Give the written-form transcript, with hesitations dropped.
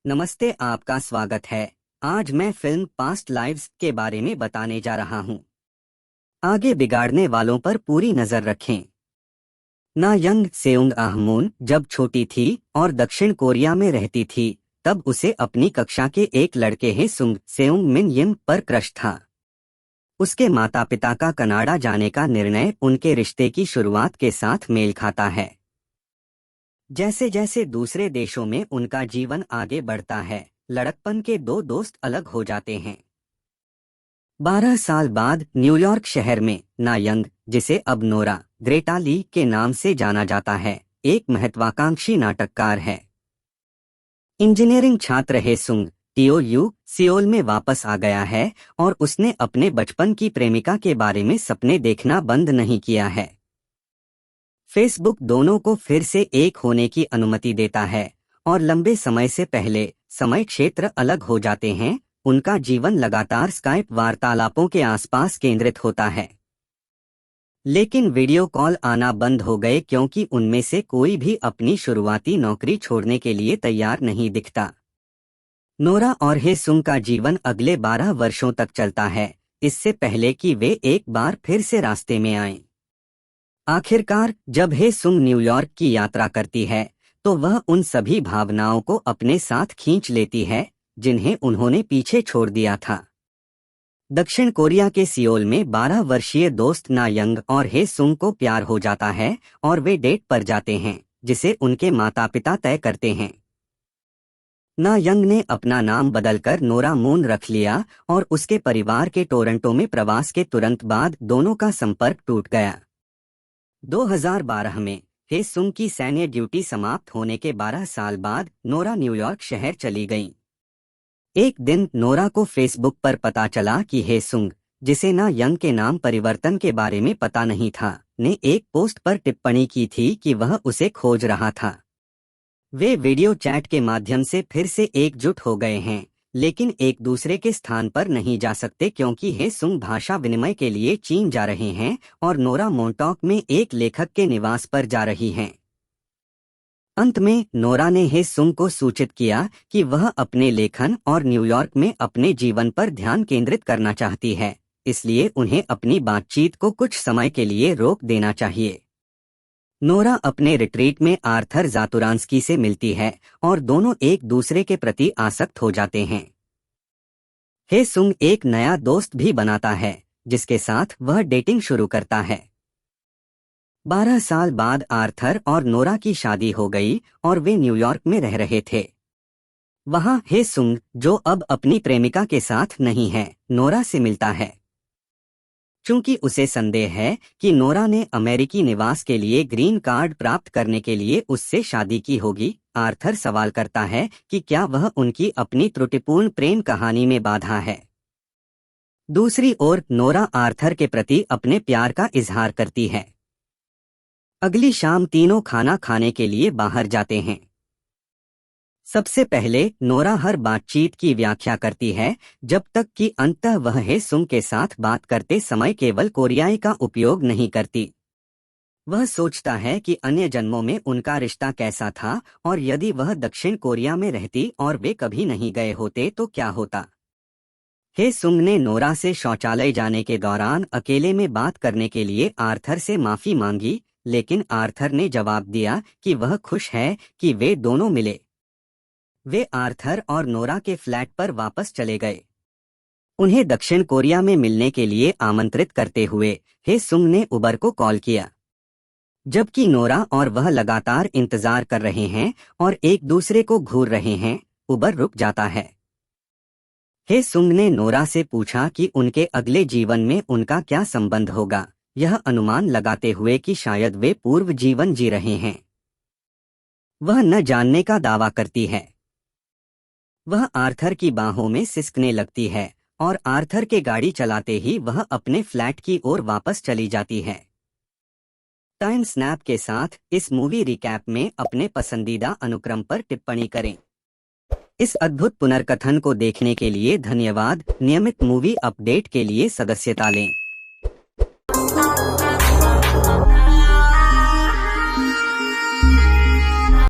नमस्ते, आपका स्वागत है। आज मैं फिल्म पास्ट लाइव्स के बारे में बताने जा रहा हूँ। आगे बिगाड़ने वालों पर पूरी नजर रखें। ना यंग सेउंग आह मून जब छोटी थी और दक्षिण कोरिया में रहती थी, तब उसे अपनी कक्षा के एक लड़के हे सुंग सेउंग मिन यिम पर क्रश था। उसके माता पिता का कनाडा जाने का निर्णय उनके रिश्ते की शुरुआत के साथ मेल खाता है। जैसे जैसे दूसरे देशों में उनका जीवन आगे बढ़ता है, लड़कपन के दो दोस्त अलग हो जाते हैं। 12 साल बाद न्यूयॉर्क शहर में ना यंग, जिसे अब नोरा ग्रेटा ली के नाम से जाना जाता है, एक महत्वाकांक्षी नाटककार है। इंजीनियरिंग छात्र हे सुंग टीओयू सियोल में वापस आ गया है और उसने अपने बचपन की प्रेमिका के बारे में सपने देखना बंद नहीं किया है। फेसबुक दोनों को फिर से एक होने की अनुमति देता है और लंबे समय से पहले समय क्षेत्र अलग हो जाते हैं। उनका जीवन लगातार स्काइप वार्तालापों के आसपास केंद्रित होता है। लेकिन वीडियो कॉल आना बंद हो गए क्योंकि उनमें से कोई भी अपनी शुरुआती नौकरी छोड़ने के लिए तैयार नहीं दिखता। नोरा और हे सुंग का जीवन अगले 12 वर्षों तक चलता है, इससे पहले कि वे एक बार फिर से रास्ते में आएं। आखिरकार जब हे सुंग न्यूयॉर्क की यात्रा करती है, तो वह उन सभी भावनाओं को अपने साथ खींच लेती है जिन्हें उन्होंने पीछे छोड़ दिया था। दक्षिण कोरिया के सियोल में 12 वर्षीय दोस्त ना यंग और हे सुंग को प्यार हो जाता है और वे डेट पर जाते हैं, जिसे उनके माता पिता तय करते हैं। ना यंग ने अपना नाम बदलकर नोरा मून रख लिया और उसके परिवार के टोरंटो में प्रवास के तुरंत बाद दोनों का संपर्क टूट गया। 2012 में हे सुंग की सैन्य ड्यूटी समाप्त होने के 12 साल बाद नोरा न्यूयॉर्क शहर चली गईं। एक दिन नोरा को फेसबुक पर पता चला कि हे सुंग, जिसे ना यंग के नाम परिवर्तन के बारे में पता नहीं था, ने एक पोस्ट पर टिप्पणी की थी कि वह उसे खोज रहा था। वे वीडियो चैट के माध्यम से फिर से एकजुट हो गए हैं, लेकिन एक दूसरे के स्थान पर नहीं जा सकते क्योंकि हे सुंग भाषा विनिमय के लिए चीन जा रहे हैं और नोरा मोंटॉक में एक लेखक के निवास पर जा रही हैं। अंत में नोरा ने हे सुंग को सूचित किया कि वह अपने लेखन और न्यूयॉर्क में अपने जीवन पर ध्यान केंद्रित करना चाहती है, इसलिए उन्हें अपनी बातचीत को कुछ समय के लिए रोक देना चाहिए। नोरा अपने रिट्रीट में आर्थर जातुरांस्की से मिलती है और दोनों एक दूसरे के प्रति आसक्त हो जाते हैं। हे सुंग एक नया दोस्त भी बनाता है, जिसके साथ वह डेटिंग शुरू करता है। 12 साल बाद आर्थर और नोरा की शादी हो गई और वे न्यूयॉर्क में रह रहे थे। वहां हे सुंग, जो अब अपनी प्रेमिका के साथ नहीं है, नोरा से मिलता है। चूंकि उसे संदेह है कि नोरा ने अमेरिकी निवास के लिए ग्रीन कार्ड प्राप्त करने के लिए उससे शादी की होगी, आर्थर सवाल करता है कि क्या वह उनकी अपनी त्रुटिपूर्ण प्रेम कहानी में बाधा है। दूसरी ओर नोरा आर्थर के प्रति अपने प्यार का इजहार करती है। अगली शाम तीनों खाना खाने के लिए बाहर जाते हैं। सबसे पहले नोरा हर बातचीत की व्याख्या करती है, जब तक कि अंततः वह हे सुंग के साथ बात करते समय केवल कोरियाई का उपयोग नहीं करती। वह सोचता है कि अन्य जन्मों में उनका रिश्ता कैसा था और यदि वह दक्षिण कोरिया में रहती और वे कभी नहीं गए होते तो क्या होता। हे सुंग ने नोरा से शौचालय जाने के दौरान अकेले में बात करने के लिए आर्थर से माफी मांगी, लेकिन आर्थर ने जवाब दिया कि वह खुश है कि वे दोनों मिले। वे आर्थर और नोरा के फ्लैट पर वापस चले गए। उन्हें दक्षिण कोरिया में मिलने के लिए आमंत्रित करते हुए हे सुंग ने उबर को कॉल किया। जबकि नोरा और वह लगातार इंतजार कर रहे हैं और एक दूसरे को घूर रहे हैं, उबर रुक जाता है। हे सुंग ने नोरा से पूछा कि उनके अगले जीवन में उनका क्या संबंध होगा, यह अनुमान लगाते हुए कि शायद वे पूर्व जीवन जी रहे हैं। वह न जानने का दावा करती है। वह आर्थर की बाहों में सिसकने लगती है और आर्थर के गाड़ी चलाते ही वह अपने फ्लैट की ओर वापस चली जाती है। टाइम स्नैप के साथ इस मूवी रिकैप में अपने पसंदीदा अनुक्रम पर टिप्पणी करें। इस अद्भुत पुनर्कथन को देखने के लिए धन्यवाद। नियमित मूवी अपडेट के लिए सदस्यता लें।